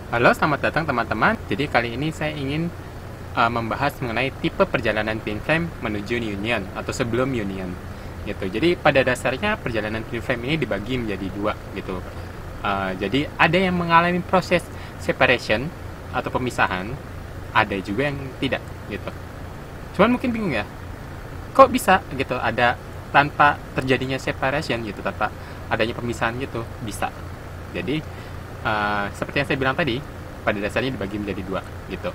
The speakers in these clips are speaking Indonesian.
Halo, selamat datang teman-teman. Jadi kali ini saya ingin membahas mengenai tipe perjalanan twin flame menuju union atau sebelum union. Gitu. Jadi pada dasarnya perjalanan twin flame ini dibagi menjadi dua gitu. Jadi ada yang mengalami proses separation atau pemisahan, ada juga yang tidak gitu. Cuman mungkin bingung ya, kok bisa gitu ada tanpa terjadinya separation gitu, tanpa adanya pemisahan gitu bisa. Jadi seperti yang saya bilang tadi, pada dasarnya dibagi menjadi dua gitu.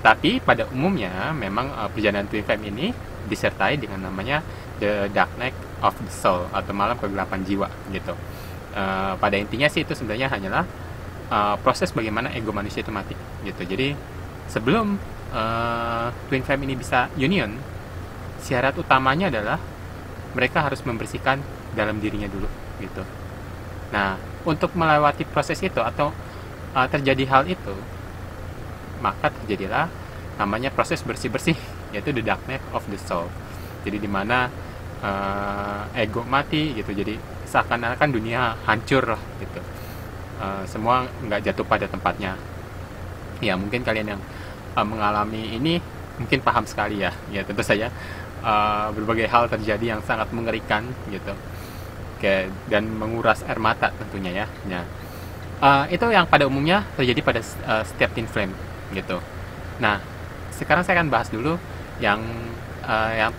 Tapi pada umumnya memang perjalanan twin flame ini disertai dengan namanya the dark night of the soul atau malam kegelapan jiwa gitu. Pada intinya sih itu sebenarnya hanyalah proses bagaimana ego manusia itu mati gitu. Jadi sebelum twin flame ini bisa union, syarat utamanya adalah mereka harus membersihkan dalam dirinya dulu gitu. Nah, untuk melewati proses itu atau terjadi hal itu, maka terjadilah namanya proses bersih-bersih, yaitu the dark night of the soul. Jadi di mana ego mati gitu, jadi seakan-akan dunia hancur lah gitu. Semua nggak jatuh pada tempatnya. Ya mungkin kalian yang mengalami ini mungkin paham sekali ya. Ya tentu saja berbagai hal terjadi yang sangat mengerikan gitu. Dan menguras air mata tentunya ya. Itu yang pada umumnya terjadi pada setiap twin flame gitu. Nah, sekarang saya akan bahas dulu yang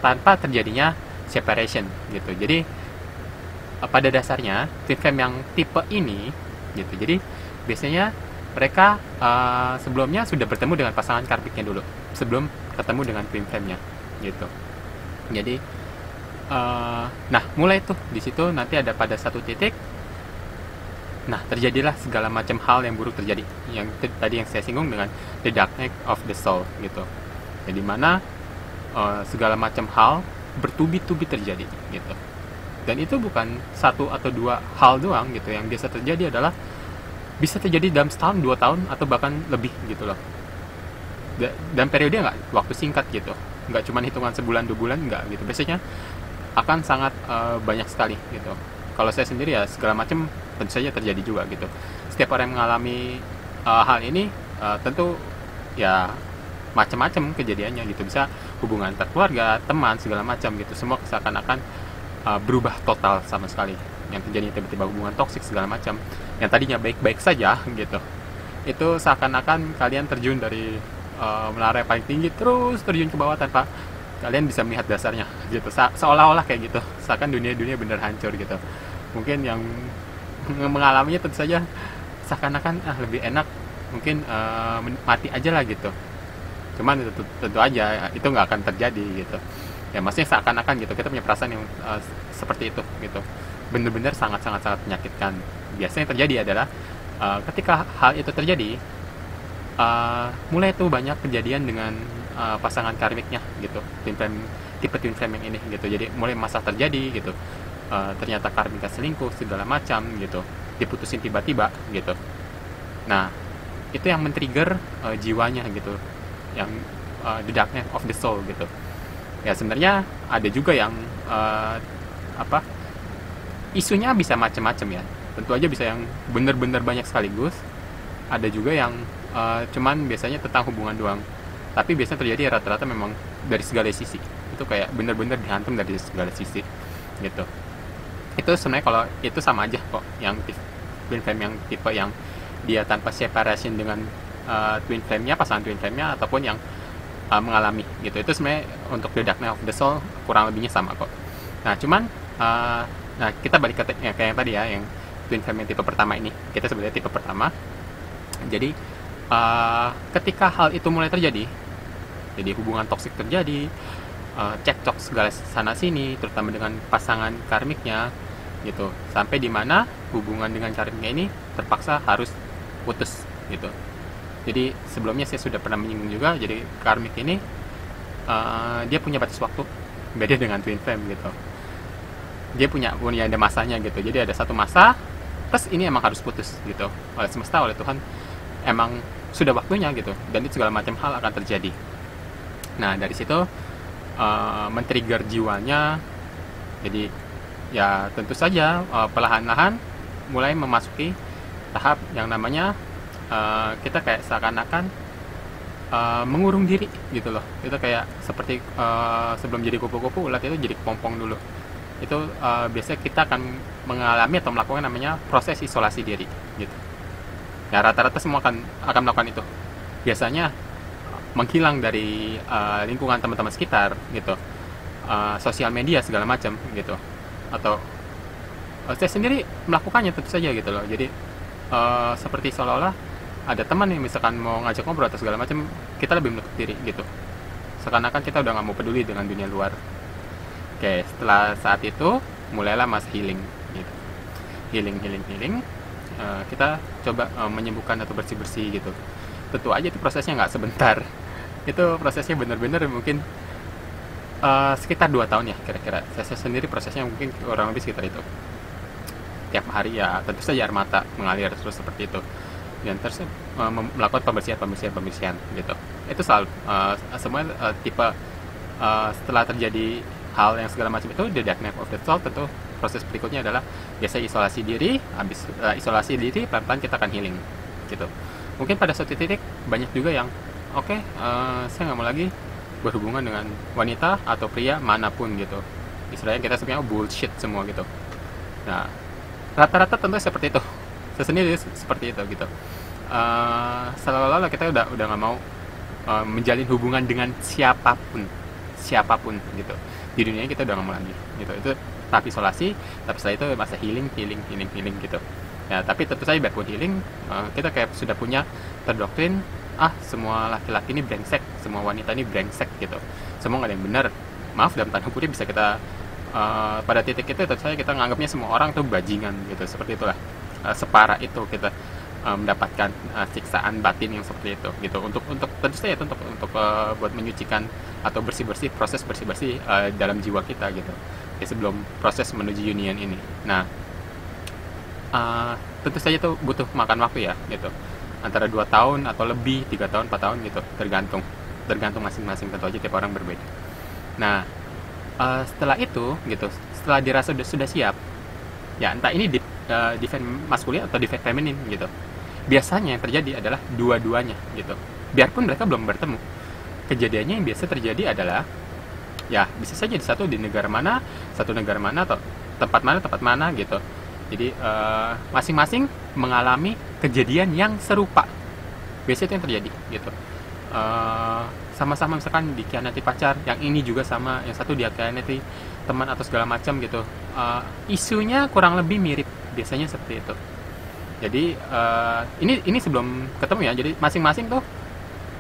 tanpa terjadinya separation gitu. Jadi pada dasarnya twin flame yang tipe ini gitu. Jadi biasanya mereka sebelumnya sudah bertemu dengan pasangan karmiknya dulu sebelum ketemu dengan twin flame-nya gitu. Jadi nah mulai tuh di situ nanti ada pada satu titik, nah terjadilah segala macam hal yang buruk terjadi, yang tadi yang saya singgung dengan the dark night of the soul gitu. Jadi mana segala macam hal bertubi-tubi terjadi gitu. Dan itu bukan satu atau dua hal doang gitu, yang biasa terjadi adalah bisa terjadi dalam setahun, 2 tahun, atau bahkan lebih gitu loh. Dan periode nggak waktu singkat gitu, nggak cuma hitungan sebulan 2 bulan, nggak gitu. Biasanya akan sangat banyak sekali gitu. Kalau saya sendiri ya segala macam tentu saja terjadi juga gitu. Setiap orang yang mengalami hal ini tentu ya macam-macam kejadiannya gitu. Bisa hubungan antar keluarga, teman, segala macam gitu. Semua seakan-akan berubah total sama sekali. Yang terjadi tiba-tiba hubungan toksik segala macam. Yang tadinya baik-baik saja gitu. Itu seakan-akan kalian terjun dari menara yang paling tinggi terus terjun ke bawah tanpa kalian bisa melihat dasarnya gitu. Seolah-olah kayak gitu, seakan dunia bener hancur gitu. Mungkin yang mengalaminya tentu saja seakan-akan lebih enak mungkin mati aja lah gitu. Cuman tentu aja itu nggak akan terjadi gitu ya. Maksudnya seakan-akan gitu kita punya perasaan yang seperti itu gitu, bener-bener sangat-sangat menyakitkan. Biasanya yang terjadi adalah ketika hal itu terjadi, mulai tuh banyak kejadian dengan pasangan karmiknya gitu, tipe twin flame yang ini gitu. Jadi mulai masalah terjadi gitu, ternyata karmiknya selingkuh segala macam gitu, diputusin tiba-tiba gitu. Nah itu yang men-trigger jiwanya gitu, yang the darkness of the soul gitu. Ya sebenarnya ada juga yang isunya bisa macam-macam ya. Tentu aja bisa yang bener-bener banyak sekaligus. Ada juga yang cuman biasanya tentang hubungan doang. Tapi biasanya terjadi rata-rata memang dari segala sisi. Itu kayak bener-bener dihantam dari segala sisi gitu. Itu sebenarnya kalau itu sama aja kok, yang twin flame yang tipe yang dia tanpa separation dengan twin flame-nya, pasangan twin flame-nya, ataupun yang mengalami gitu. Itu sebenarnya untuk the dark night of the soul kurang lebihnya sama kok. Nah cuman nah kita balik ke kayak yang tadi ya, yang twin flame yang tipe pertama ini, kita sebutnya tipe pertama. Jadi ketika hal itu mulai terjadi, jadi hubungan toksik terjadi, cekcok segala sana sini, terutama dengan pasangan karmiknya gitu, sampai dimana hubungan dengan karmiknya ini terpaksa harus putus gitu. Jadi sebelumnya saya sudah pernah menyinggung juga, jadi karmik ini dia punya batas waktu, beda dengan twin flame gitu. Dia punya ada masanya gitu. Jadi ada satu masa, plus ini emang harus putus gitu, oleh semesta, oleh Tuhan, emang sudah waktunya gitu, dan itu segala macam hal akan terjadi. Nah dari situ men-trigger jiwanya. Jadi ya tentu saja perlahan-lahan mulai memasuki tahap yang namanya kita kayak seakan-akan mengurung diri gitu loh. Itu kayak seperti sebelum jadi kupu-kupu, ulat itu jadi kepompong dulu. Itu biasanya kita akan mengalami atau melakukan namanya proses isolasi diri gitu. Ya rata-rata semua akan melakukan itu. Biasanya menghilang dari lingkungan teman-teman sekitar gitu, sosial media segala macam gitu, atau saya sendiri melakukannya tentu saja gitu loh. Jadi seperti seolah-olah ada teman yang misalkan mau ngajak ngobrol atau segala macam, kita lebih menutup diri gitu, seakan-akan kita udah nggak mau peduli dengan dunia luar. Oke, setelah saat itu mulailah masa healing gitu. Healing. Kita coba menyembuhkan atau bersih-bersih gitu. Tentu aja itu prosesnya nggak sebentar. Itu prosesnya benar-benar mungkin sekitar 2 tahun ya kira-kira. Saya sendiri prosesnya mungkin kurang lebih sekitar itu. Tiap hari ya tentu saja air mata mengalir terus seperti itu. Dan terus melakukan pembersihan gitu. Itu selalu semua tipe setelah terjadi hal yang segala macam itu, the dark night of the soul, tentu proses berikutnya adalah biasa isolasi diri. Habis isolasi diri, pelan-pelan kita akan healing gitu. Mungkin pada suatu titik banyak juga yang oke, saya nggak mau lagi berhubungan dengan wanita atau pria manapun gitu. Istilahnya kita sebenarnya bullshit semua gitu. Nah, rata-rata tentu seperti itu. Saya sendiri seperti itu gitu. Seolah-olah kita udah nggak mau menjalin hubungan dengan siapapun gitu. Di dunia kita udah nggak mau lagi gitu. Itu tahap isolasi, tapi setelah itu masa healing gitu. Ya, tapi tentu saja biarpun healing, kita kayak sudah punya terdoktrin, semua laki-laki ini brengsek, semua wanita ini brengsek gitu. Semua nggak ada yang benar. Maaf, dalam tanda kutip bisa kita pada titik itu tentu saja kita menganggapnya semua orang tuh bajingan gitu. Seperti itulah. Separah itu kita mendapatkan siksaan batin yang seperti itu gitu. Untuk tentu saja itu untuk buat menyucikan atau bersih proses bersih dalam jiwa kita gitu ya, sebelum proses menuju union ini. Nah, tentu saja itu butuh makan waktu ya gitu, antara 2 tahun atau lebih, 3 tahun, 4 tahun gitu, tergantung masing-masing, tentu aja tiap orang berbeda. Nah, setelah itu gitu, setelah dirasa sudah siap ya, entah ini defense maskulin atau defense feminin gitu, biasanya yang terjadi adalah dua-duanya gitu. Biarpun mereka belum bertemu, kejadiannya yang biasa terjadi adalah ya bisa saja di negara mana atau tempat mana gitu. Jadi masing-masing mengalami kejadian yang serupa. Biasanya itu yang terjadi gitu. Sama-sama misalkan dikhianati pacar, yang ini juga sama, yang satu dikhianati teman atau segala macam gitu. Isunya kurang lebih mirip, biasanya seperti itu. Jadi ini sebelum ketemu ya. Jadi masing-masing tuh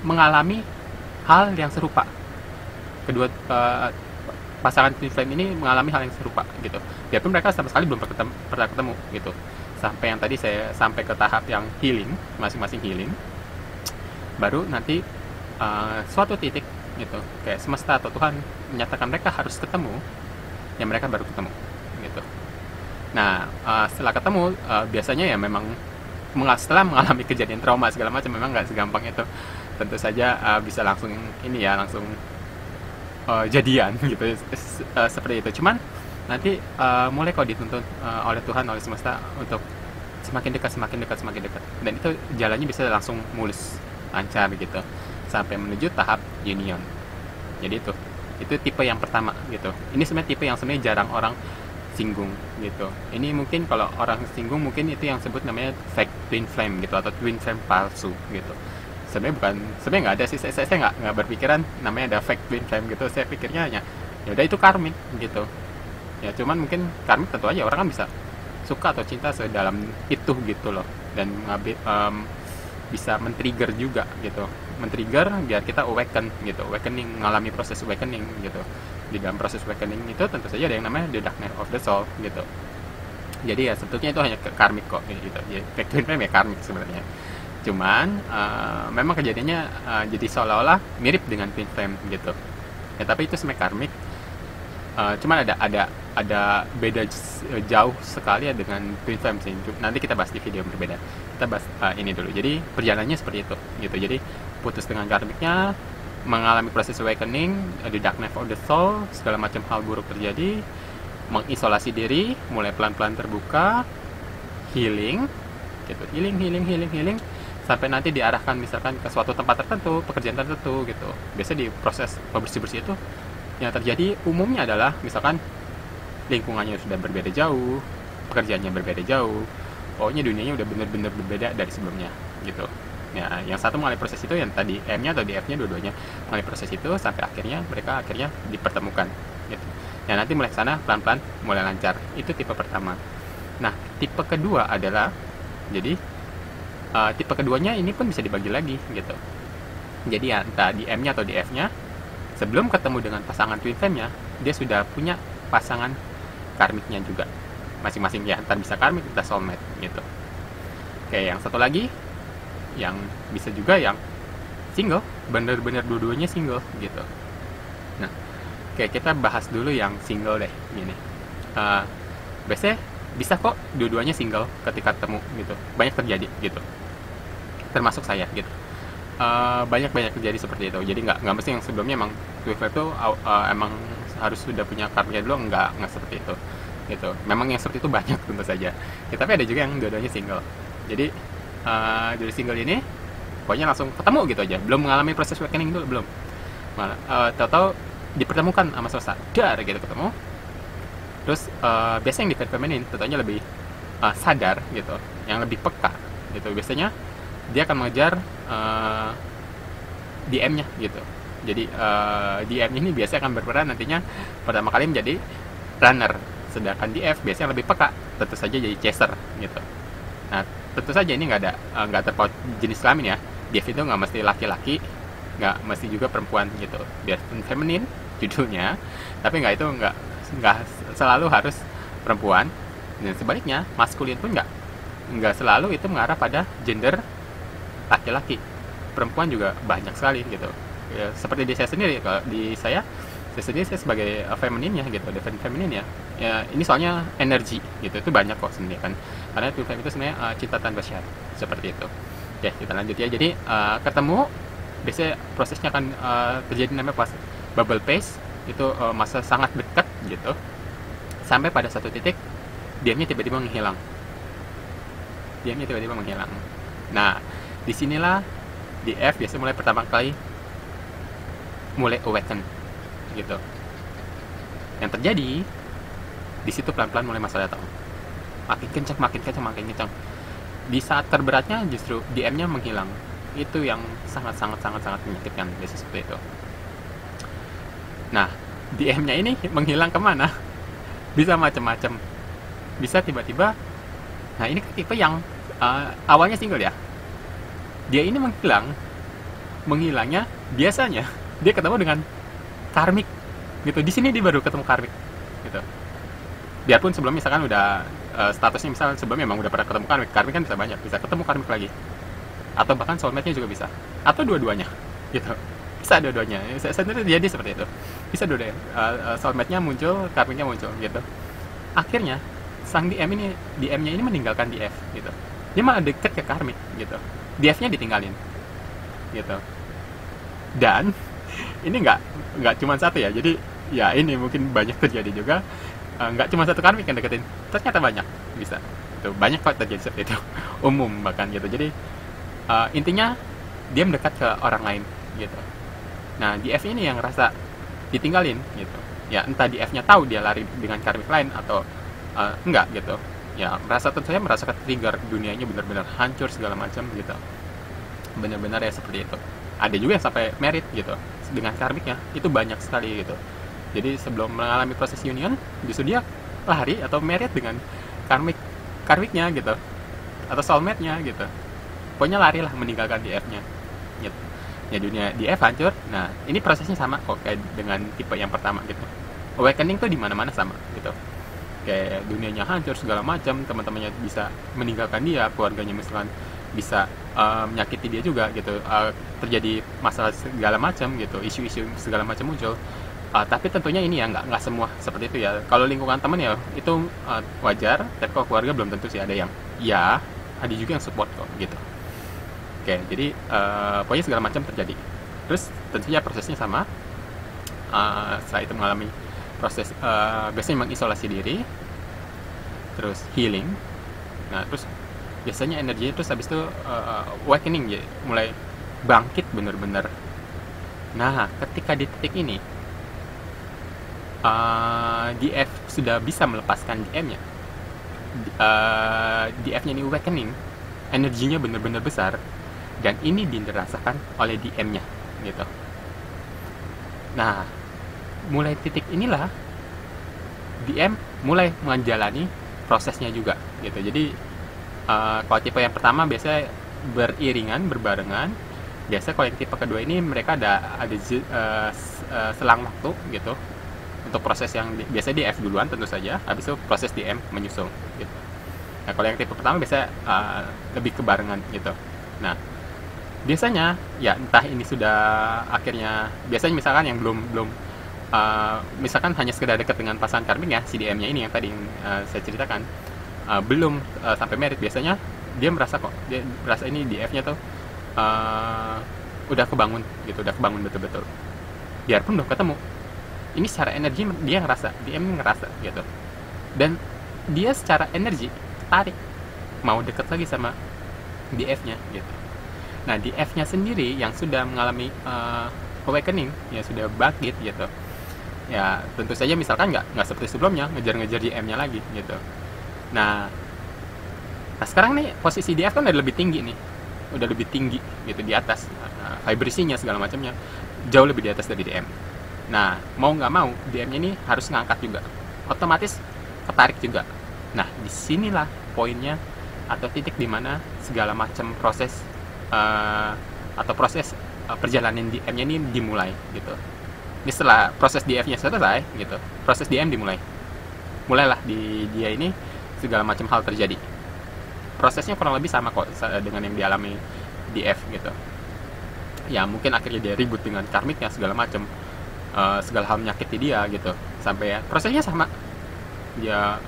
mengalami hal yang serupa. Kedua pasangan twin flame ini mengalami hal yang serupa gitu. Biarpun mereka sama sekali belum pernah ketemu gitu. Sampai yang tadi saya sampai ke tahap yang healing, masing-masing healing. Baru nanti suatu titik gitu, kayak semesta atau Tuhan menyatakan mereka harus ketemu, ya mereka baru ketemu gitu. Nah, setelah ketemu biasanya ya memang setelah mengalami kejadian trauma segala macam, memang nggak segampang itu. Tentu saja bisa langsung langsung jadian gitu, seperti itu. Cuman nanti mulai kok dituntun oleh Tuhan, oleh semesta untuk semakin dekat, dan itu jalannya bisa langsung mulus, lancar gitu, sampai menuju tahap union. Jadi itu tipe yang pertama gitu. Ini sebenarnya tipe yang sebenarnya jarang orang singgung gitu. Ini mungkin kalau orang singgung mungkin itu yang sebut namanya fake twin flame gitu, atau twin flame palsu gitu. Sebenarnya nggak ada sih, saya nggak berpikiran namanya ada fake twin flame gitu. Saya pikirnya ya udah itu karmik gitu ya. Cuman mungkin karmik tentu aja orang kan bisa suka atau cinta sedalam itu gitu loh, dan bisa men-trigger juga gitu, biar kita awakening, mengalami proses awakening gitu. Di dalam proses awakening itu tentu saja ada yang namanya the dark night of the soul gitu. Jadi ya sebetulnya itu hanya karmik kok gitu. Jadi fake twin flame ya karmik sebenarnya. Cuman memang kejadiannya jadi seolah-olah mirip dengan twin flame gitu ya, tapi itu sebenarnya karmik. Cuman ada beda jauh sekali ya dengan twin flame sih. Nanti kita bahas di video yang berbeda. Kita bahas ini dulu. Jadi perjalanannya seperti itu gitu. Jadi putus dengan karmiknya, mengalami proses awakening, di dark night of the soul, segala macam hal buruk terjadi, mengisolasi diri, mulai pelan-pelan terbuka, healing gitu, healing, sampai nanti diarahkan misalkan ke suatu tempat tertentu, pekerjaan tertentu gitu. Biasanya di proses bersih-bersih itu yang terjadi umumnya adalah misalkan lingkungannya sudah berbeda jauh, pekerjaannya berbeda jauh, pokoknya dunianya udah bener-bener berbeda dari sebelumnya gitu. Ya, yang satu mulai proses itu, yang tadi M-nya atau di F-nya dua-duanya mulai proses itu sampai akhirnya mereka dipertemukan gitu. Ya nanti mulai sana pelan-pelan mulai lancar. Itu tipe pertama. Nah, tipe kedua adalah jadi tipe keduanya ini pun bisa dibagi lagi gitu. Jadi ya entah di M-nya atau di F-nya, sebelum ketemu dengan pasangan twin flame-nya, dia sudah punya pasangan karmiknya juga masing-masing, ya entar bisa karmik, entah soulmate gitu. Oke, yang satu lagi yang bisa juga yang single, bener-bener dua-duanya single gitu. Nah, oke, kita bahas dulu yang single deh gini. Biasanya bisa kok dua-duanya single ketika ketemu gitu, banyak terjadi gitu, termasuk saya gitu. Banyak terjadi seperti itu. Jadi nggak mesti yang sebelumnya emang twin flame itu emang harus sudah punya karmiknya dulu, nggak seperti itu gitu. Memang yang seperti itu banyak tentu saja ya, tapi ada juga yang dua-duanya single. Jadi dari single ini pokoknya langsung ketemu gitu aja, belum mengalami proses awakening dulu, belum. Tahu-tahu dipertemukan sama sosok dar gitu, ketemu. Terus biasanya yang di feminine tentunya lebih sadar gitu, yang lebih peka gitu. Biasanya dia akan mengejar DM-nya gitu. Jadi DM ini biasanya akan berperan nantinya pertama kali menjadi runner, sedangkan di F biasanya lebih peka, tentu saja jadi chaser gitu. Nah, tentu saja ini nggak terpaut jenis kelamin ya. Di F itu nggak mesti laki-laki, nggak mesti juga perempuan gitu. Biarpun feminin judulnya, tapi nggak selalu harus perempuan. Dan sebaliknya, maskulin pun nggak selalu itu mengarah pada gender laki-laki. Perempuan juga banyak sekali gitu. Ya, seperti di saya sendiri, kalau di saya sendiri saya sebagai femininnya gitu, defend feminin ya. Ya ini soalnya energi gitu, itu banyak kok sebenarnya kan. Karena twin flame itu sebenarnya cinta tanpa syarat, seperti itu. Oke, kita lanjut ya. Jadi ketemu biasanya prosesnya akan terjadi namanya pas bubble phase, itu masa sangat dekat gitu. Sampai pada satu titik diamnya tiba-tiba menghilang. Nah, disinilah di F biasanya mulai pertama kali mulai awaken gitu. Yang terjadi di situ pelan-pelan mulai masalah datang, makin kencang. Di saat terberatnya justru DM-nya menghilang. Itu yang sangat menyakitkan biasanya seperti itu. Nah, DM-nya ini menghilang kemana? Bisa macam-macam. Bisa tiba-tiba, nah ini tipe yang awalnya single ya. Dia ini menghilangnya biasanya dia ketemu dengan karmik gitu. Di sini dia baru ketemu karmik gitu. Biarpun sebelumnya misalkan udah statusnya misalkan sebelumnya memang udah pernah ketemu karmik kan bisa banyak, bisa ketemu karmik lagi, atau bahkan soulmate-nya juga bisa, atau dua-duanya gitu. Bisa dua-duanya. Sendiri jadi seperti itu. Bisa dua-duanya. Soulmate-nya muncul, karmiknya muncul gitu. Akhirnya sang DM-nya ini meninggalkan DF gitu. Dia malah deket ke karmik gitu. DF-nya ditinggalin gitu. Dan ini nggak cuma satu ya. Jadi ya ini mungkin banyak terjadi juga. Nggak cuma satu karmik yang deketin, ternyata banyak bisa. Itu banyak kok terjadi seperti itu. Umum bahkan gitu. Jadi intinya dia mendekat ke orang lain gitu. Nah, di F ini yang rasa ditinggalin gitu. Ya entah di F-nya tahu dia lari dengan karmik lain atau enggak gitu. Ya tentu saja merasa ketrigger, dunianya benar-benar hancur segala macam gitu. Benar-benar ya seperti itu. Ada juga yang sampai merit gitu dengan karmiknya, itu banyak sekali gitu. Jadi sebelum mengalami proses union, justru dia lari atau merit dengan karmiknya gitu, atau soulmate-nya gitu. Pokoknya lari lah meninggalkan di F-nya gitu. Ya dunia di F hancur. Nah, ini prosesnya sama kok kayak dengan tipe yang pertama gitu. Awakening tuh di mana-mana sama gitu. Kayak dunianya hancur segala macam, teman-temannya bisa meninggalkan dia, keluarganya misalkan bisa menyakiti dia juga gitu. Terjadi masalah segala macam gitu, isu-isu segala macam muncul. Tapi tentunya ini ya nggak semua seperti itu ya. Kalau lingkungan teman ya itu wajar, tapi kalau keluarga belum tentu sih. Ada yang ya, ada juga yang support kok gitu. Oke, jadi pokoknya segala macam terjadi. Terus tentunya prosesnya sama. Setelah itu mengalami proses biasanya mengisolasi diri, terus healing. Nah, terus biasanya energinya terus habis itu awakening ya, mulai bangkit bener-bener. Nah, ketika di titik ini DF sudah bisa melepaskan DM-nya, DF-nya ini awakening, energinya bener-bener besar, dan ini dirasakan oleh DM-nya gitu. Nah, mulai titik inilah DM mulai menjalani prosesnya juga gitu. Jadi kalau tipe yang pertama biasanya beriringan, berbarengan. Biasa kalau yang tipe kedua ini mereka ada selang waktu gitu untuk proses yang biasa di F duluan tentu saja, habis itu proses di M menyusul gitu. Nah, kalau yang tipe pertama biasa lebih kebarengan gitu. Nah, biasanya ya entah ini sudah akhirnya, biasanya misalkan yang belum misalkan hanya sekedar dekat dengan pasangan karmik ya, si DM-nya ini yang tadi saya ceritakan, belum sampai merit, biasanya dia merasa ini DF-nya tuh udah kebangun gitu, udah kebangun betul-betul. Biarpun belum ketemu, ini secara energi dia ngerasa, DM ngerasa gitu, dan dia secara energi tarik mau deket lagi sama DF-nya gitu. Nah, DF-nya sendiri yang sudah mengalami awakening, ya sudah bangkit gitu, ya tentu saja misalkan nggak seperti sebelumnya ngejar-ngejar DM-nya lagi gitu. Nah sekarang nih posisi DF kan udah lebih tinggi nih, udah lebih tinggi gitu di atas, vibrasinya segala macamnya jauh lebih di atas dari DM. Nah, mau nggak mau DM-nya ini harus ngangkat juga, otomatis ketarik juga. Nah, disinilah poinnya atau titik dimana segala macam proses perjalanan DM-nya ini dimulai gitu. Ini setelah proses DF-nya selesai gitu, proses DM dimulai. Mulailah di dia ini segala macam hal terjadi. Prosesnya kurang lebih sama kok dengan yang dialami DF gitu. Ya mungkin akhirnya dia ribut dengan karmiknya segala macam, segala hal menyakiti dia gitu, sampai ya prosesnya sama. Dia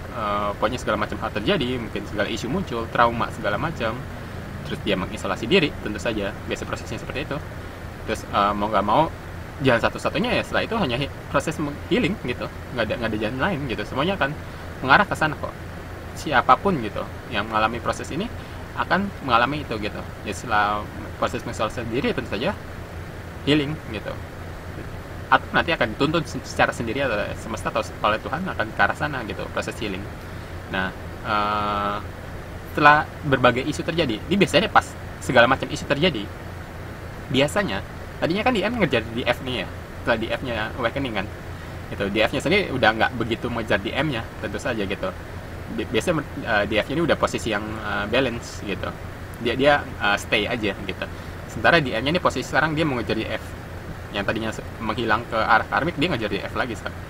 pokoknya segala macam hal terjadi, mungkin segala isu muncul, trauma segala macam. Terus dia mengisolasi diri, tentu saja biasa prosesnya seperti itu. Terus mau nggak mau jalan satu-satunya ya setelah itu hanya proses healing gitu, nggak ada jalan lain gitu. Semuanya akan mengarah ke sana kok. Siapapun gitu yang mengalami proses ini akan mengalami itu gitu. Ya setelah proses mengisolasi diri tentu saja healing gitu, atau nanti akan dituntun secara sendiri atau semesta atau oleh Tuhan akan ke arah sana gitu, proses healing. Nah, setelah berbagai isu terjadi, ini biasanya pas segala macam isu terjadi, biasanya tadinya kan DM ngejar DF nih ya, setelah DF-nya awakening kan gitu, DF-nya sendiri udah nggak begitu mengejar DM-nya tentu saja gitu. Biasanya DF-nya ini udah posisi yang balance gitu, dia stay aja gitu. Sementara DM-nya ini posisi sekarang dia mau ngejar DF, yang tadinya menghilang ke arah karmik, dia ngejar DF lagi sekarang.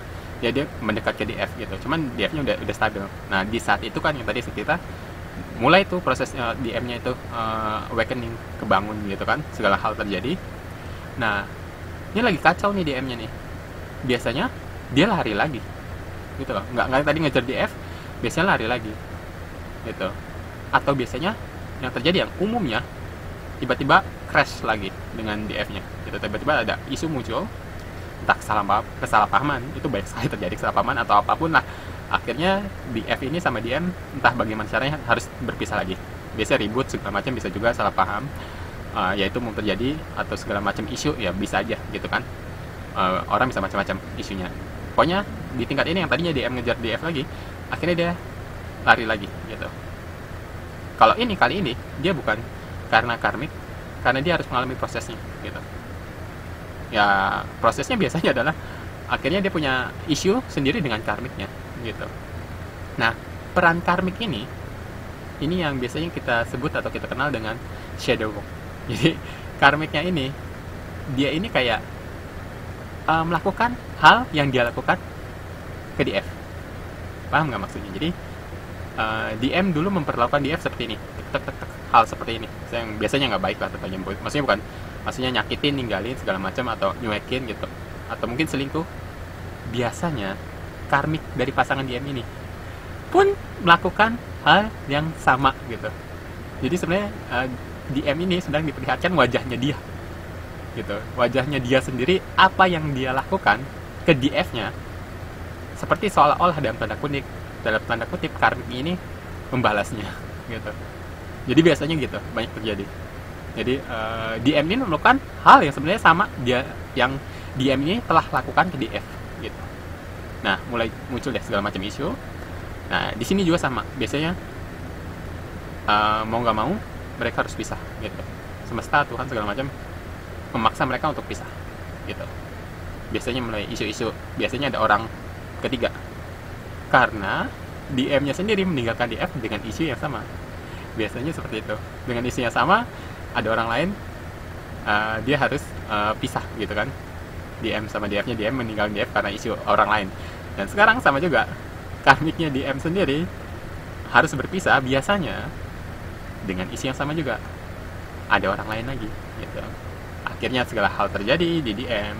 Dia mendekat ke DF gitu, cuman DF-nya udah stabil. Nah, di saat itu kan yang tadi kita mulai tuh proses DM-nya itu awakening, kebangun gitu kan, segala hal terjadi. Nah, ini lagi kacau nih DM-nya nih. Biasanya dia lari lagi gitu loh, nggak tadi ngejar DF, biasanya lari lagi gitu. Atau biasanya yang terjadi, yang umumnya, tiba-tiba crash lagi dengan DF-nya gitu. Tiba-tiba ada isu muncul, entah kesalahpahaman, itu banyak sekali terjadi kesalahpahaman atau apapun lah. Akhirnya DF ini sama DM entah bagaimana caranya harus berpisah lagi. Biasanya ribut segala macam, bisa juga salah paham, yaitu mau terjadi, atau segala macam isu ya bisa aja gitu kan. Orang bisa macam-macam isunya. Pokoknya di tingkat ini yang tadinya DM ngejar DF lagi, akhirnya dia lari lagi gitu. Kalau ini kali ini dia bukan karena karmik, karena dia harus mengalami prosesnya gitu. Ya prosesnya biasanya adalah akhirnya dia punya isu sendiri dengan karmiknya gitu. Nah, peran karmik ini yang biasanya kita sebut atau kita kenal dengan shadow work. Jadi karmiknya ini, dia ini kayak melakukan hal yang dia lakukan ke DF. Paham nggak maksudnya? Jadi DM dulu memperlakukan DF seperti ini, hal seperti ini, yang biasanya nggak baik lah tentunya. Maksudnya bukan, maksudnya nyakitin, ninggalin segala macam, atau nyuekin gitu, atau mungkin selingkuh. Biasanya karmik dari pasangan DM ini pun melakukan hal yang sama gitu. Jadi sebenarnya DM ini sedang diperlihatkan wajahnya dia gitu, wajahnya dia sendiri, apa yang dia lakukan ke DF-nya, seperti seolah-olah dalam tanda kutip karmik ini membalasnya gitu. Jadi biasanya gitu banyak terjadi. Jadi DM ini melakukan hal yang sebenarnya sama dia yang DM ini telah lakukan ke DF gitu. Nah, mulai muncul deh segala macam isu. Nah, di sini juga sama. Biasanya mau nggak mau mereka harus pisah gitu. Semesta, Tuhan segala macam memaksa mereka untuk pisah gitu. Biasanya mulai isu-isu. Biasanya ada orang ketiga. Karena DM-nya sendiri meninggalkan DF dengan isu yang sama. Biasanya seperti itu. Dengan isu yang sama, ada orang lain dia harus pisah gitu kan. DM sama DF-nya, DM meninggalkan DF karena isu orang lain. Dan sekarang sama juga, karmiknya DM sendiri harus berpisah biasanya dengan isu yang sama juga. Ada orang lain lagi gitu. Akhirnya segala hal terjadi di DM.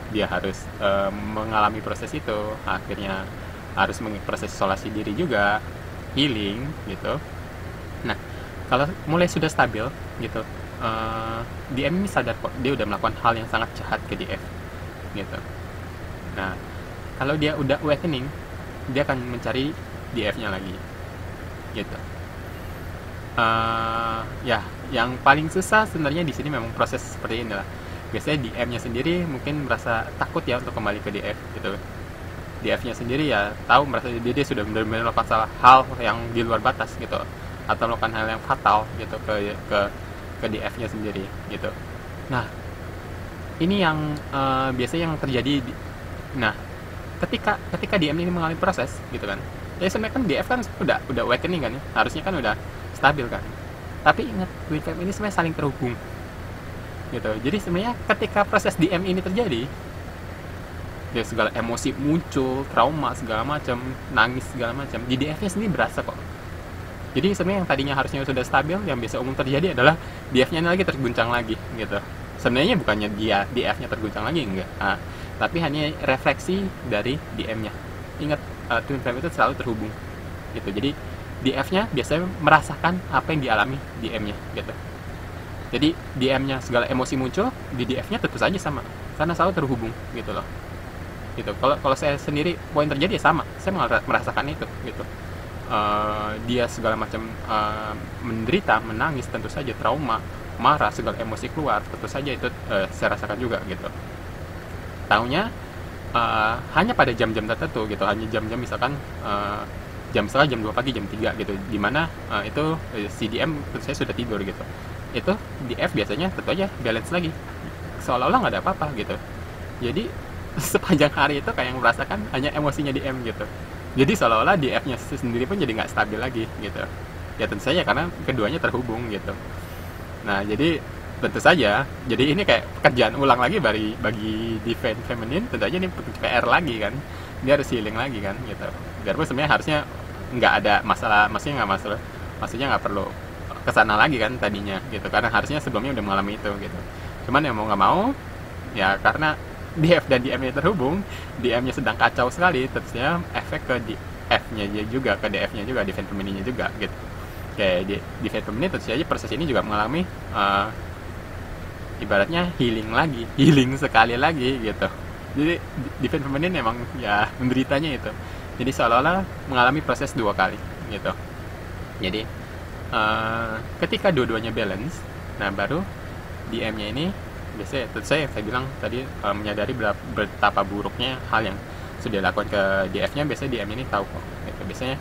Dia harus mengalami proses itu. Akhirnya harus proses isolasi diri juga, healing gitu. Nah, kalau mulai sudah stabil gitu, DM ini sadar kok dia udah melakukan hal yang sangat jahat ke DF gitu. Nah, kalau dia udah awakening, dia akan mencari DF-nya lagi gitu. Ya, yang paling susah sebenarnya di sini memang proses seperti ini lah. Biasanya DM-nya sendiri mungkin merasa takut ya untuk kembali ke DF gitu. DF-nya sendiri ya tahu, merasa dia sudah benar-benar melakukan salah hal yang di luar batas gitu, atau melakukan hal yang fatal gitu ke DF-nya sendiri gitu. Nah, ini yang biasanya yang terjadi. Nah, ketika DM ini mengalami proses gitu kan, ya sebenarnya kan DF kan udah awakening kan ya, harusnya kan udah stabil kan. Tapi ingat, twin flame ini sebenarnya saling terhubung gitu. Jadi sebenarnya ketika proses DM ini terjadi, ya segala emosi muncul, trauma segala macam, nangis segala macam, di DF-nya sendiri berasa kok. Jadi sebenarnya yang tadinya harusnya sudah stabil, yang biasa umum terjadi adalah DF-nya lagi terguncang lagi gitu. Sebenarnya bukannya dia DF-nya terguncang lagi, enggak. Tapi hanya refleksi dari DM-nya. Ingat, twin flame itu selalu terhubung gitu. Jadi DF-nya biasanya merasakan apa yang dialami DM-nya gitu. Jadi DM-nya segala emosi muncul, di DF-nya tentu saja sama, karena selalu terhubung gitu loh. Gitu. Kalau saya sendiri, poin terjadi ya sama, saya merasakan itu gitu. Dia segala macam menderita, menangis, tentu saja trauma, marah, segala emosi keluar, tentu saja itu saya rasakan juga gitu. Taunya hanya pada jam-jam tertentu gitu, hanya jam-jam misalkan misalnya jam 2 pagi, jam 3 gitu, dimana itu CDM tentu saya sudah tidur gitu. Itu DF biasanya tentu aja balance lagi, seolah-olah nggak ada apa-apa gitu. Jadi sepanjang hari itu kayak yang merasakan hanya emosinya DM gitu. Jadi seolah-olah DF-nya sendiri pun jadi nggak stabil lagi gitu. Ya tentu saja karena keduanya terhubung gitu. Nah, jadi tentu saja, jadi ini kayak pekerjaan ulang lagi bagi divine feminine, tentu aja ini PR lagi kan. Dia harus healing lagi kan gitu. Biarpun sebenarnya harusnya nggak ada masalah, maksudnya nggak perlu kesana lagi kan tadinya gitu, karena harusnya sebelumnya udah mengalami itu gitu. Cuman ya mau nggak mau, ya karena DF dan DM-nya terhubung, DM-nya sedang kacau sekali, tentunya efek ke DF-nya juga, ke DF-nya juga, divine feminine-nya juga gitu. Kayak divine feminine tentu saja proses ini juga mengalami ibaratnya healing sekali lagi gitu. Jadi divine feminine memang ya menderitanya itu. Jadi seolah-olah mengalami proses 2 kali gitu. Jadi ketika dua-duanya balance, nah baru DM-nya ini biasanya, tentu saya yang saya bilang tadi, menyadari betapa buruknya hal yang sudah dilakukan ke DF-nya. Biasanya DM ini tahu kok gitu. Biasanya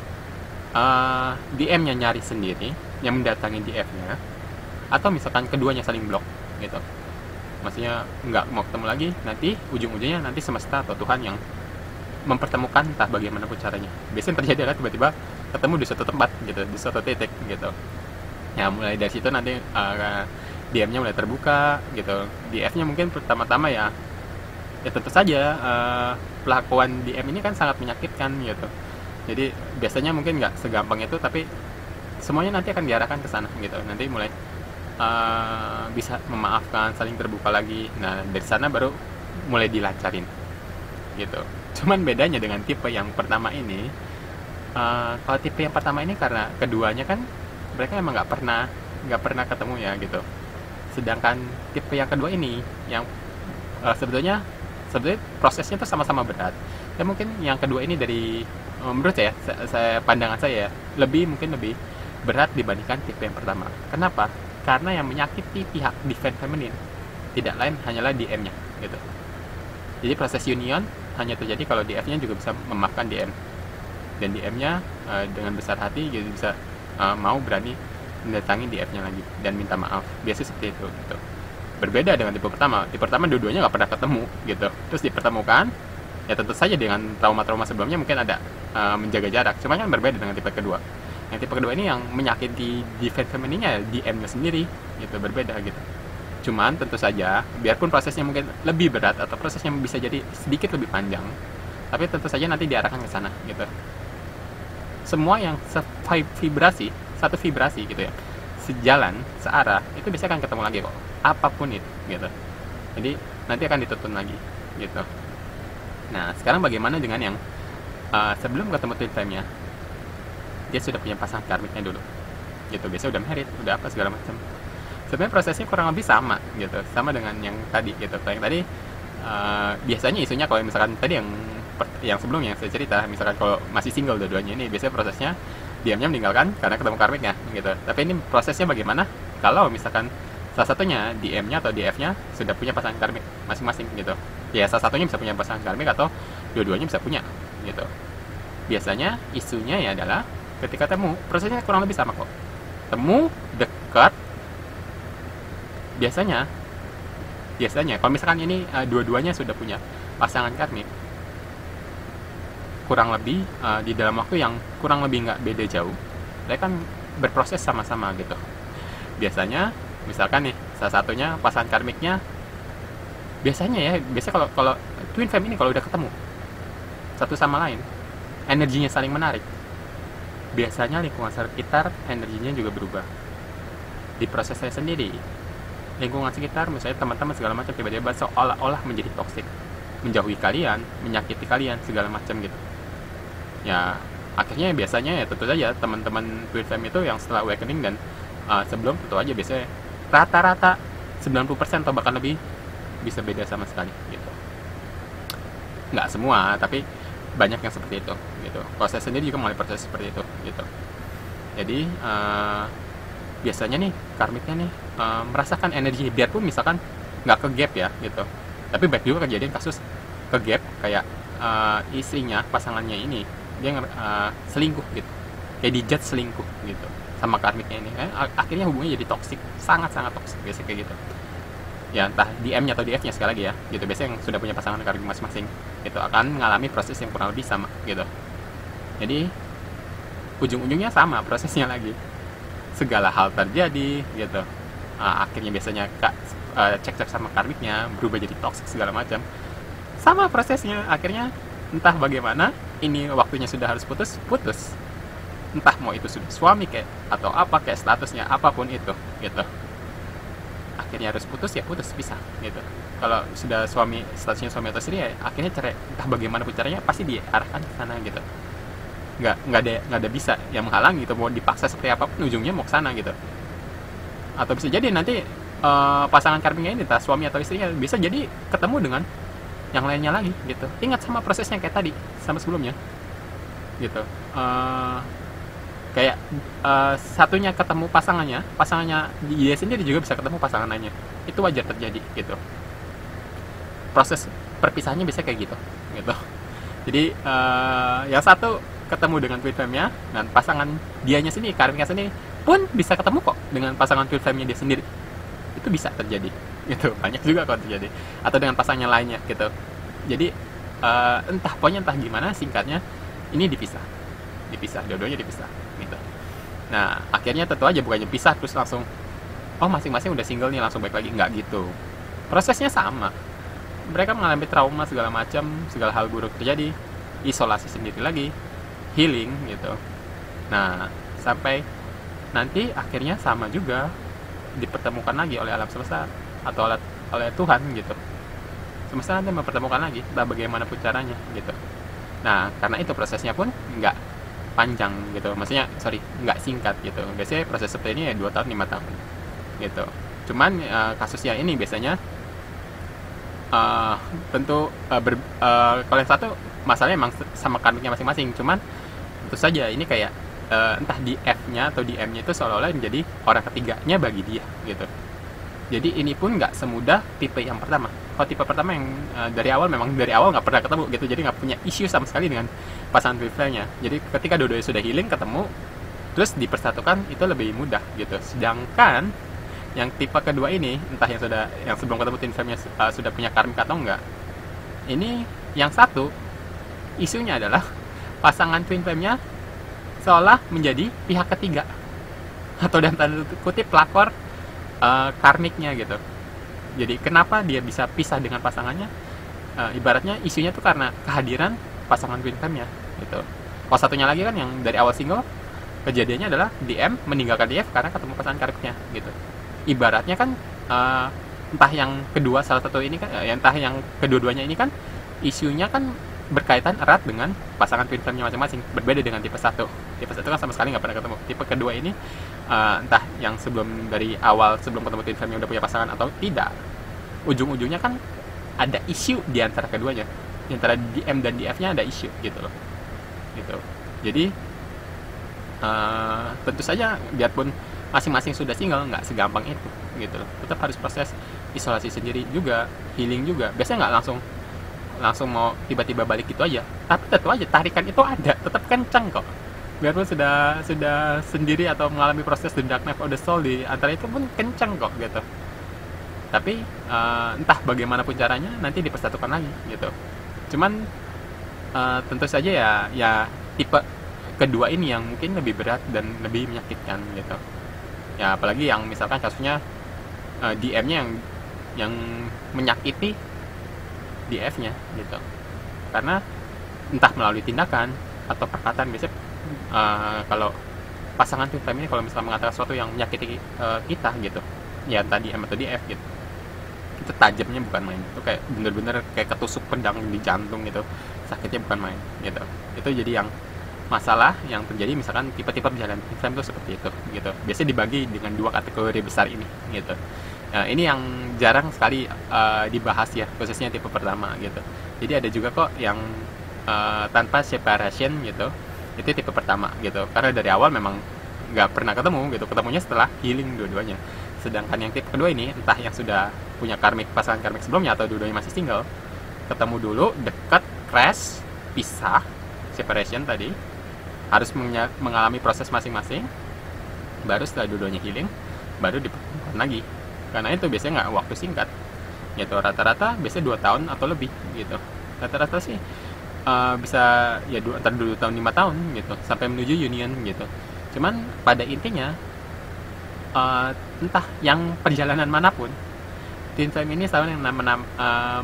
DM-nya nyari sendiri, yang mendatangi DF-nya, atau misalkan keduanya saling blok gitu, maksudnya nggak mau ketemu lagi, nanti ujung-ujungnya nanti semesta atau Tuhan yang mempertemukan, entah bagaimanapun caranya. Biasanya yang terjadi adalah tiba-tiba ketemu di suatu tempat gitu, di suatu titik gitu. Ya mulai dari situ nanti DM-nya mulai terbuka gitu. DF-nya mungkin pertama-tama ya tentu saja pelakuan DM ini kan sangat menyakitkan gitu. Jadi biasanya mungkin nggak segampang itu, tapi semuanya nanti akan diarahkan ke sana gitu. Nanti mulai bisa memaafkan, saling terbuka lagi. Nah dari sana baru mulai dilancarin gitu. Cuman bedanya dengan tipe yang pertama ini, kalau tipe yang pertama ini karena keduanya kan mereka emang nggak pernah ketemu ya gitu. Sedangkan tipe yang kedua ini yang sebetulnya prosesnya tuh sama-sama berat. Dan mungkin yang kedua ini dari menurut saya pandangan saya mungkin lebih berat dibandingkan tipe yang pertama. Kenapa? Karena yang menyakiti pihak divine feminine tidak lain hanyalah DM-nya gitu. Jadi proses union hanya terjadi kalau DF-nya juga bisa memaafkan DM, dan DM-nya dengan besar hati jadi bisa mau berani mendatangi DF-nya lagi dan minta maaf. Biasanya seperti itu gitu. Berbeda dengan tipe pertama. Tipe pertama dua-duanya nggak pernah ketemu gitu, terus dipertemukan, ya tentu saja dengan trauma-trauma sebelumnya mungkin ada menjaga jarak. Cuma kan berbeda dengan tipe kedua. Yang tipe kedua ini yang menyakiti divine feminine-nya DM-nya sendiri gitu, berbeda gitu. Cuman tentu saja, biarpun prosesnya mungkin lebih berat atau prosesnya bisa jadi sedikit lebih panjang, tapi tentu saja nanti diarahkan ke sana gitu. Semua yang satu vibrasi gitu ya, sejalan, searah, itu bisa akan ketemu lagi kok, apapun itu gitu. Jadi nanti akan dituntun lagi gitu. Nah, sekarang bagaimana dengan yang sebelum ketemu twin flame-nya, dia sudah punya pasangan karmiknya dulu gitu, biasanya udah married, udah apa segala macam. Sebenarnya prosesnya kurang lebih sama gitu, sama dengan yang tadi gitu. Kalau yang tadi biasanya isunya kalau misalkan tadi yang sebelumnya yang saya cerita, misalkan kalau masih single dua-duanya, ini biasanya prosesnya diamnya meninggalkan karena ketemu karmiknya gitu. Tapi ini prosesnya bagaimana kalau misalkan salah satunya DM-nya atau DF-nya sudah punya pasangan karmik masing-masing gitu. Ya salah satunya bisa punya pasangan karmik atau dua-duanya bisa punya gitu. Biasanya isunya ya adalah ketika temu, prosesnya kurang lebih sama kok. Temu, dekat, biasanya kalau misalkan ini dua-duanya sudah punya pasangan karmik, kurang lebih di dalam waktu yang kurang lebih nggak beda jauh, mereka kan berproses sama-sama gitu. Biasanya misalkan nih salah satunya pasangan karmiknya, biasanya kalau twin flame ini kalau udah ketemu satu sama lain, energinya saling menarik, biasanya lingkungan sekitar energinya juga berubah. Di proses saya sendiri, lingkungan sekitar, misalnya teman-teman segala macam, tiba-tiba seolah-olah menjadi toksik, menjauhi kalian, menyakiti kalian segala macam gitu. Ya akhirnya biasanya ya tentu saja teman-teman twin flame itu yang setelah awakening dan sebelum, tentu aja biasanya rata-rata 90% atau bahkan lebih bisa beda sama sekali gitu. Nggak semua, tapi banyak yang seperti itu gitu. Proses sendiri juga mulai proses seperti itu gitu. Jadi biasanya nih karmiknya nih merasakan energi, biarpun misalkan nggak ke gap ya gitu, tapi baik juga kejadian kasus ke gap kayak istrinya, pasangannya ini dia selingkuh gitu, kayak dijudge selingkuh gitu sama karmiknya ini, akhirnya hubungannya jadi toksik, sangat-sangat toksik biasanya kayak gitu ya, entah DM-nya atau DF-nya sekali lagi ya gitu. Biasanya yang sudah punya pasangan karmik masing-masing itu akan mengalami proses yang kurang lebih sama gitu. Jadi ujung-ujungnya sama prosesnya lagi, segala hal terjadi gitu. Akhirnya biasanya cek-cek sama karmiknya, berubah jadi toksik segala macam, sama prosesnya. Akhirnya entah bagaimana, ini waktunya sudah harus putus, entah mau itu sudah suami kayak atau apa kayak statusnya apapun itu gitu, akhirnya harus putus ya putus, pisah gitu. Kalau sudah statusnya suami atau istri ya akhirnya cerai, entah bagaimanapun caranya pasti diarahkan ke sana gitu. Nggak ada bisa yang menghalang gitu, mau dipaksa seperti apapun ujungnya mau ke sana gitu. Atau bisa jadi nanti pasangan karmiknya ini, entah suami atau istrinya, bisa jadi ketemu dengan yang lainnya lagi gitu. Ingat sama prosesnya kayak tadi sama sebelumnya gitu. Kayak satunya ketemu pasangannya dia sendiri juga bisa ketemu pasangan lainnya, itu wajar terjadi gitu. Proses perpisahannya bisa kayak gitu. Jadi yang satu ketemu dengan twin flame-nya dan pasangan dianya sendiri, karmiknya sendiri pun bisa ketemu kok dengan pasangan twin flame-nya dia sendiri, itu bisa terjadi gitu, banyak juga kok terjadi, atau dengan pasangannya lainnya gitu. Jadi entah gimana singkatnya, ini dipisah, dua-duanya dipisah gitu. Nah akhirnya tentu aja bukannya pisah terus langsung masing-masing udah single nih langsung baik lagi, nggak gitu. Prosesnya sama, mereka mengalami trauma segala macam, segala hal buruk terjadi, isolasi sendiri lagi, healing gitu. Nah sampai nanti akhirnya sama juga dipertemukan lagi oleh alam semesta atau oleh Tuhan gitu. Semesta nanti mempertemukan lagi, entah bagaimanapun caranya gitu. Nah karena itu prosesnya pun nggak panjang gitu, maksudnya nggak singkat gitu. Biasanya proses seperti ini ya 2 tahun 5 tahun gitu. Cuman kasusnya ini biasanya tentu kalau yang satu masalahnya emang sama karmiknya masing-masing, cuman tentu saja ini kayak entah di F-nya atau di M-nya itu seolah-olah menjadi orang ketiganya bagi dia gitu. Jadi ini pun nggak semudah tipe yang pertama. Kalau tipe pertama yang dari awal nggak pernah ketemu gitu, jadi nggak punya isu sama sekali dengan pasangan twin flame-nya. Jadi ketika dua-duanya sudah healing ketemu, terus dipersatukan itu lebih mudah gitu. Sedangkan yang tipe kedua ini, entah yang sebelum ketemu twin flame-nya sudah punya karmik atau enggak, ini yang satu isunya adalah pasangan twin flame-nya seolah menjadi pihak ketiga atau dan tanda kutip pelakor karmiknya gitu. Jadi kenapa dia bisa pisah dengan pasangannya? Ibaratnya isunya tuh karena kehadiran pasangan twin flame-nya gitu. Kalau satunya lagi kan yang dari awal single, kejadiannya adalah DM meninggalkan DF karena ketemu pasangan karmiknya gitu. Ibaratnya kan entah yang kedua salah satu ini kan, entah yang kedua-duanya ini kan isunya kan berkaitan erat dengan pasangan twin flame-nya masing-masing, berbeda dengan tipe 1. Tipe 1 kan sama sekali nggak pernah ketemu. Tipe kedua ini entah yang dari awal sebelum ketemu twin flame-nya udah punya pasangan atau tidak, ujung-ujungnya kan ada isu di antara keduanya. Di antara DM dan DF-nya ada isu gitu loh. Gitu. Jadi tentu saja biarpun masing-masing sudah single, nggak segampang itu gitu loh. Tetap harus proses isolasi sendiri juga, healing juga. Biasanya nggak langsung mau tiba-tiba balik gitu aja, tapi tetap aja tarikan itu ada, tetap kencang kok, biarpun sudah sendiri atau mengalami proses the dark night of the soul di antara itu pun kencang kok gitu. Tapi entah bagaimanapun caranya nanti dipersatukan lagi gitu. Cuman tentu saja ya tipe kedua ini yang mungkin lebih berat dan lebih menyakitkan gitu ya, apalagi yang misalkan kasusnya DM-nya yang menyakiti DF-nya gitu, karena entah melalui tindakan atau perkataan. Biasanya kalau pasangan twin flame ini kalau misalnya mengatakan sesuatu yang menyakiti kita gitu, ya tadi M atau DF gitu, itu tajamnya bukan main. Itu kayak bener-bener kayak ketusuk pedang di jantung gitu, sakitnya bukan main gitu. Itu jadi yang masalah yang terjadi misalkan tipe-tipe perjalanan twin flame itu seperti itu gitu. Biasanya dibagi dengan dua kategori besar ini gitu. Nah, ini yang jarang sekali dibahas ya, khususnya tipe pertama gitu. Jadi ada juga kok yang tanpa separation gitu, itu tipe pertama gitu. Karena dari awal memang nggak pernah ketemu gitu, ketemunya setelah healing dua-duanya. Sedangkan yang tipe kedua ini, entah yang sudah punya pasangan karmik sebelumnya atau dua-duanya masih single, ketemu dulu, dekat, crash, pisah, separation tadi, harus mengalami proses masing-masing, baru setelah dua-duanya healing, baru dipertemukan lagi. Karena itu biasanya nggak waktu singkat gitu, rata-rata biasanya 2 tahun atau lebih gitu. Rata-rata sih bisa ya antara 2 tahun 5 tahun gitu sampai menuju union gitu. Cuman pada intinya entah yang perjalanan manapun, twin flame ini selalu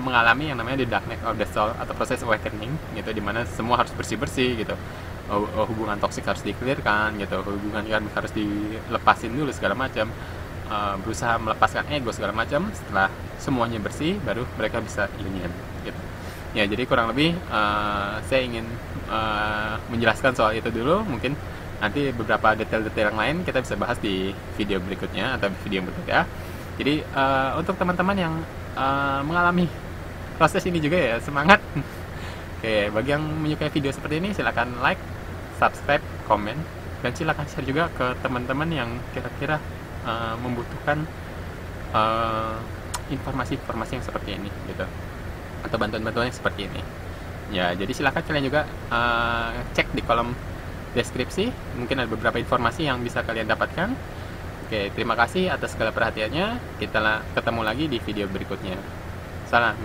mengalami yang namanya the dark night of the soul atau proses awakening gitu, dimana semua harus bersih-bersih gitu. Hubungan toksik harus di-clearkan gitu, hubungan kan harus dilepasin dulu segala macam, berusaha melepaskan ego segala macam. Setelah semuanya bersih, baru mereka bisa union gitu. Ya, jadi kurang lebih saya ingin menjelaskan soal itu dulu. Mungkin nanti beberapa detail-detail yang lain kita bisa bahas di video berikutnya atau video yang berikutnya. Jadi untuk teman-teman yang mengalami proses ini juga ya, semangat. Oke, bagi yang menyukai video seperti ini silakan like, subscribe, komen, dan silakan share juga ke teman-teman yang kira-kira membutuhkan informasi-informasi yang seperti ini gitu, atau bantuan-bantuan yang seperti ini ya. Jadi silakan kalian juga cek di kolom deskripsi, mungkin ada beberapa informasi yang bisa kalian dapatkan. Oke, terima kasih atas segala perhatiannya. Kita ketemu lagi di video berikutnya. Salam.